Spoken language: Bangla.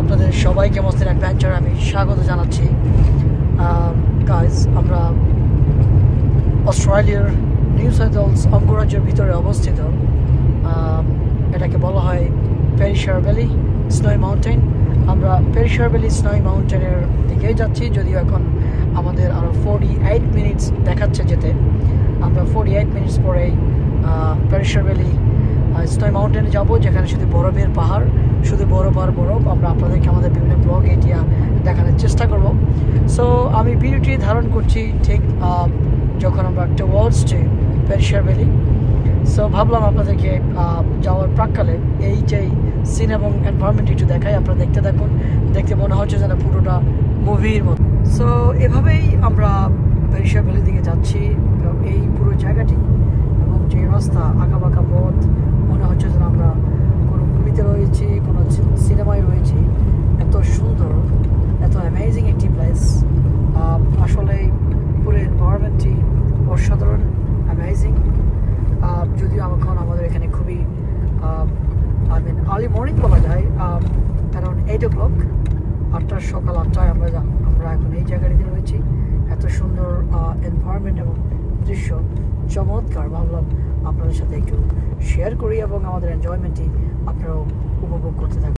আপনাদের সবাইকে মস্তিন অ্যাডভেঞ্চার আমি স্বাগত জানাচ্ছি। গাইজ, আমরা অস্ট্রেলিয়ার নিউ সাউথ ওয়েলস অঙ্গরাজ্যের ভিতরে অবস্থিত। এটাকে বলা হয় পেরিশার ভ্যালি স্নোই মাউন্টেন। আমরা পেরিশার ভ্যালি স্নোই মাউন্টেনের দিকেই যাচ্ছি, যদিও এখন আমাদের আরও 48 মিনিটস দেখাচ্ছে যেতে। আমরা 48 মিনিটস পরেই পেরিশার ভ্যালি স্নোই মাউন্টেনে যাব, যেখানে শুধু বরফের পাহাড়, শুধু বরফ আর বরফ। আমরা আপনাদেরকে আমাদের বিভিন্ন ব্লগ এটিয়া দেখানোর চেষ্টা করব। সো আমি ভিডিওটি ধারণ করছি ঠিক যখন আমরা টুয়ার্ডস পেরিশার ভ্যালি। সো ভাবলাম আপনাদেরকে যাওয়ার প্রাককালে এই যে সিন এবং এনভায়রনমেন্ট একটু দেখাই। আপনারা দেখতে থাকুন, দেখতে মনে হচ্ছে যেন পুরোটা মুভির মতো। সো এভাবেই আমরা পেরিশার ভ্যালির দিকে যাচ্ছি। এই পুরো জায়গাটি এবং যে রাস্তা, আঁকাবাঁকা পথ, মনে হচ্ছে যেন আমরা কোনো মুভিতে রয়েছি, কোনো সিনেমায় রয়েছি। এত সুন্দর, এত অ্যামেজিং একটি প্লেস। আসলে পুরো এনভায়রনমেন্টটি অসাধারণ, অ্যামেজিং। যদিও এখন আমাদের এখানে খুবই আর্লি মর্নিং বলা যায়, অ্যারাউন্ড 8 o'clock, 8টার সকাল 8টায় আমরা এখন এই জায়গাটিতে রয়েছি। এত সুন্দর এনভায়রনমেন্ট এবং দৃশ্য চমৎকার। ভাবলাম আপনাদের সাথে একটু শেয়ার করি এবং আমাদের এনজয়মেন্টটি আপনারাও উপভোগ করতে থাকুন।